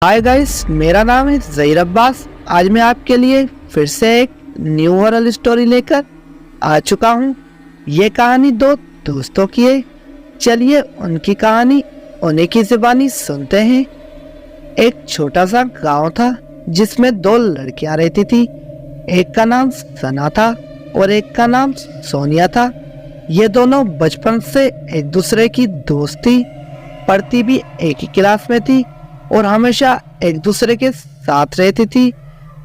Hi guys, मेरा नाम है ज़हीर अब्बास। आज मैं आपके लिए फिर से एक न्यू हॉरर स्टोरी लेकर आ चुका हूँ। ये कहानी दो दोस्तों की है। चलिए उनकी कहानी उन्हीं की ज़ुबानी सुनते हैं। एक छोटा सा गांव था जिसमें दो लड़कियां रहती थी। एक का नाम सना था और एक का नाम सोनिया था। ये दोनों बचपन से एक दूसरे की दोस्त थी, पढ़ती भी एक ही क्लास में थी और हमेशा एक दूसरे के साथ रहती थी।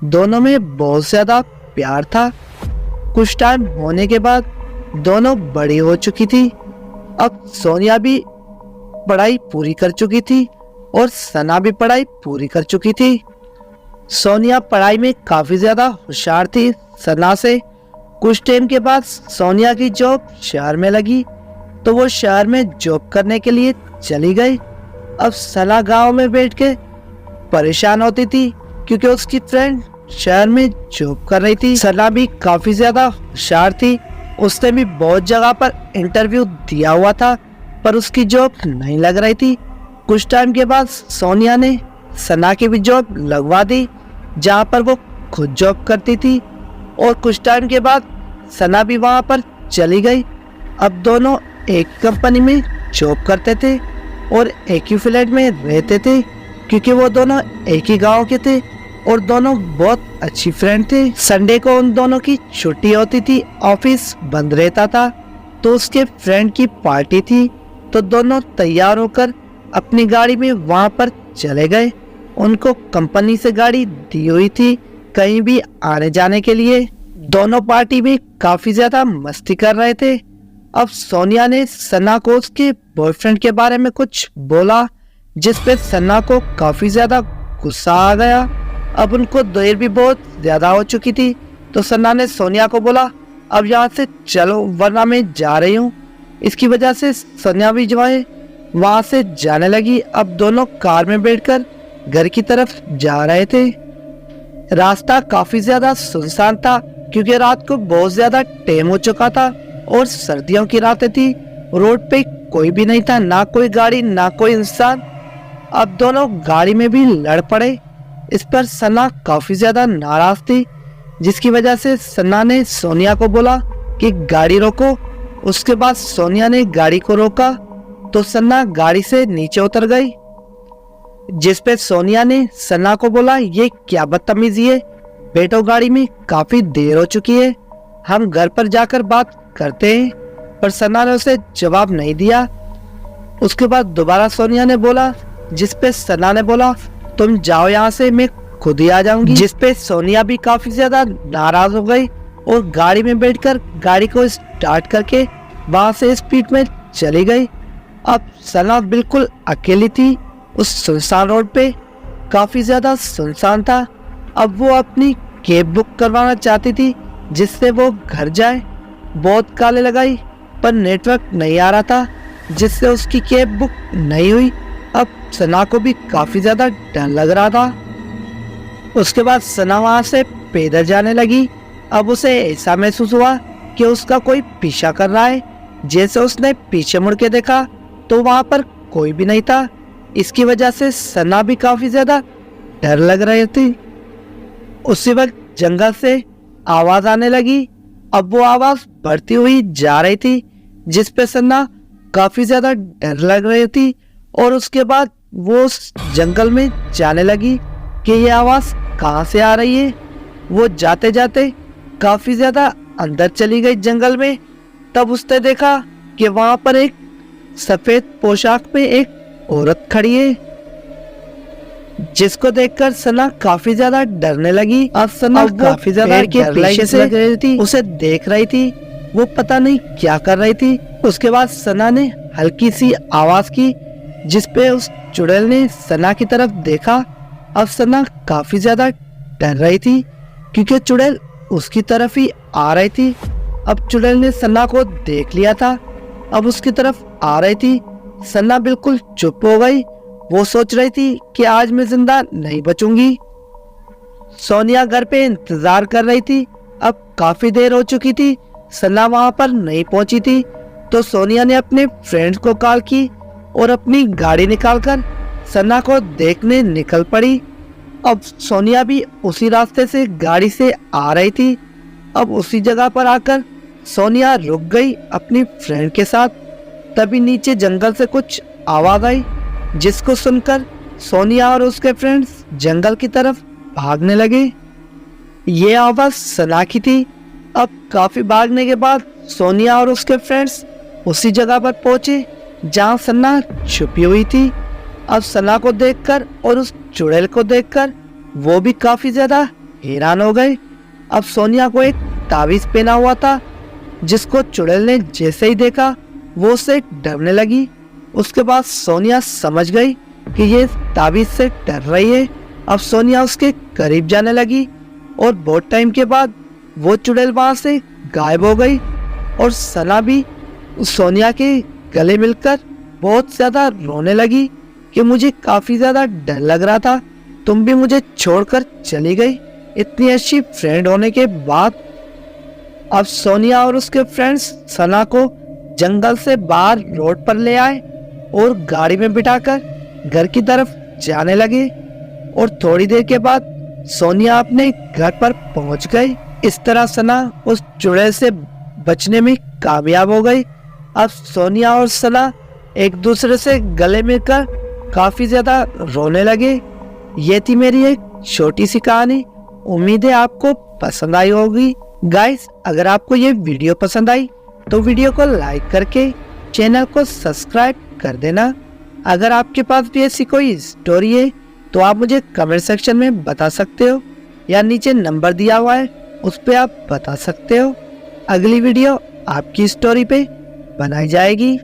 दोनों में बहुत ज्यादा प्यार था। कुछ टाइम होने के बाद दोनों बड़ी हो चुकी थी। अब सोनिया भी पढ़ाई पूरी कर चुकी थी और सना भी पढ़ाई पूरी कर चुकी थी। सोनिया पढ़ाई में काफी ज्यादा होशियार थी सना से। कुछ टाइम के बाद सोनिया की जॉब शहर में लगी तो वो शहर में जॉब करने के लिए चली गई। अब सना गांव में बैठ के परेशान होती थी क्योंकि उसकी फ्रेंड शहर में जॉब कर रही थी। सना भी काफी ज्यादा होशियार थी। उसने भी बहुत जगह पर इंटरव्यू दिया हुआ था पर उसकी जॉब नहीं लग रही थी। कुछ टाइम के बाद सोनिया ने सना की भी जॉब लगवा दी जहां पर वो खुद जॉब करती थी और कुछ टाइम के बाद सना भी वहां पर चली गई। अब दोनों एक कंपनी में जॉब करते थे और एक ही फ्लैट में रहते थे क्योंकि वो दोनों एक ही गांव के थे और दोनों बहुत अच्छी फ्रेंड थे। संडे को उन दोनों की छुट्टी होती थी, ऑफिस बंद रहता था तो उसके फ्रेंड की पार्टी थी तो दोनों तैयार होकर अपनी गाड़ी में वहां पर चले गए। उनको कंपनी से गाड़ी दी हुई थी कहीं भी आने जाने के लिए। दोनों पार्टी में काफी ज्यादा मस्ती कर रहे थे। अब सोनिया ने सना को उसके बॉयफ्रेंड के बारे में कुछ बोला जिस पे सना को काफी ज्यादा गुस्सा आ गया। अब उनको देर भी बहुत ज्यादा हो चुकी थी तो सना ने सोनिया को बोला अब यहाँ से चलो वरना मैं जा रही हूँ। इसकी वजह से सोनिया भी जो है वहां से जाने लगी। अब दोनों कार में बैठकर घर की तरफ जा रहे थे। रास्ता काफी ज्यादा सुनसान था क्योंकि रात को बहुत ज्यादा टाइम हो चुका था और सर्दियों की रातें थी। रोड पे कोई भी नहीं था, ना कोई गाड़ी ना कोई इंसान। अब दोनों गाड़ी में भी लड़ पड़े। इस पर सना काफी ज्यादा नाराज थी जिसकी वजह से सना ने सोनिया को बोला कि गाड़ी रोको। उसके बाद सोनिया ने गाड़ी को रोका तो सना गाड़ी से नीचे उतर गई जिस पे सोनिया ने सना को बोला ये क्या बदतमीजी है, बैठो गाड़ी में, काफी देर हो चुकी है, हम घर पर जाकर बात करते हैं। पर सना ने उसे जवाब नहीं दिया। उसके बाद दोबारा सोनिया ने बोला जिस पे सना ने बोला तुम जाओ यहाँ से, मैं खुद ही आ जाऊंगी। जिस पे सोनिया भी काफी ज्यादा नाराज हो गई और गाड़ी में बैठकर गाड़ी को स्टार्ट करके वहां से स्पीड में चली गई। अब सना बिल्कुल अकेली थी उस सुनसान रोड पे, काफी ज्यादा सुनसान था। अब वो अपनी कैब बुक करवाना चाहती थी जिससे वो घर जाए। बहुत काले लगाई पर नेटवर्क नहीं आ रहा था जिससे उसकी कैब बुक नहीं हुई। अब सना को भी काफी ज्यादा डर लग रहा था। उसके बाद सना वहां से पैदल जाने लगी। अब उसे ऐसा महसूस हुआ कि उसका कोई पीछा कर रहा है। जैसे उसने पीछे मुड़ के देखा तो वहां पर कोई भी नहीं था। इसकी वजह से सना भी काफी ज्यादा डर लग रही थी। उसी वक्त जंगल से आवाज आने लगी। अब वो आवाज बढ़ती हुई जा रही थी जिस पे सन्ना काफी ज्यादा डर लग रही थी और उसके बाद वो उस जंगल में जाने लगी कि ये आवाज कहाँ से आ रही है। वो जाते जाते काफी ज्यादा अंदर चली गई जंगल में। तब उसने देखा कि वहां पर एक सफेद पोशाक में एक औरत खड़ी है जिसको देखकर सना काफी ज्यादा डरने लगी। अब सना काफी ज्यादा पीछे से लग रही थी, उसे देख रही थी। वो पता नहीं क्या कर रही थी। उसके बाद सना ने हल्की सी आवाज की जिस पे उस चुड़ैल ने सना की तरफ देखा। अब सना काफी ज्यादा डर रही थी क्योंकि चुड़ैल उसकी तरफ ही आ रही थी। अब चुड़ैल ने सना को देख लिया था, अब उसकी तरफ आ रही थी। सना बिल्कुल चुप हो गई। वो सोच रही थी कि आज मैं जिंदा नहीं बचूंगी। सोनिया घर पे इंतजार कर रही थी। अब काफी देर हो चुकी थी, सना वहां पर नहीं पहुंची थी तो सोनिया ने अपने फ्रेंड्स को कॉल की और अपनी गाड़ी निकालकर सना को देखने निकल पड़ी। अब सोनिया भी उसी रास्ते से गाड़ी से आ रही थी। अब उसी जगह पर आकर सोनिया रुक गई अपनी फ्रेंड के साथ। तभी नीचे जंगल से कुछ आवाज आई, जिसको सुनकर सोनिया और उसके फ्रेंड्स जंगल की तरफ भागने लगे। ये आवाज सना की थी। अब काफी भागने के बाद सोनिया और उसके फ्रेंड्स उसी जगह पर पहुंचे जहां सना छुपी हुई थी। अब सना को देखकर और उस चुड़ैल को देखकर वो भी काफी ज्यादा हैरान हो गए। अब सोनिया को एक ताबीज पहना हुआ था, जिसको चुड़ैल ने जैसे ही देखा वो उससे डरने लगी। उसके बाद सोनिया समझ गई कि ये ताबीज से डर रही है। अब सोनिया उसके करीब जाने लगी और बहुत टाइम के बाद वो चुड़ैल वहां से गायब हो गई। और सना भी सोनिया के गले मिलकर बहुत ज्यादा रोने लगी कि मुझे काफी ज्यादा डर लग रहा था, तुम भी मुझे छोड़कर चली गई इतनी अच्छी फ्रेंड होने के बाद। अब सोनिया और उसके फ्रेंड्स सना को जंगल से बाहर रोड पर ले आए और गाड़ी में बिठाकर घर की तरफ जाने लगे। और थोड़ी देर के बाद सोनिया अपने घर पर पहुंच गई। इस तरह सना उस चुड़ैल से बचने में कामयाब हो गई। अब सोनिया और सना एक दूसरे से गले मिलकर काफी ज्यादा रोने लगे। ये थी मेरी एक छोटी सी कहानी। उम्मीद है आपको पसंद आई होगी। गाइस, अगर आपको ये वीडियो पसंद आई तो वीडियो को लाइक करके चैनल को सब्सक्राइब कर देना। अगर आपके पास भी ऐसी कोई स्टोरी है तो आप मुझे कमेंट सेक्शन में बता सकते हो, या नीचे नंबर दिया हुआ है उस पर आप बता सकते हो। अगली वीडियो आपकी स्टोरी पे बनाई जाएगी।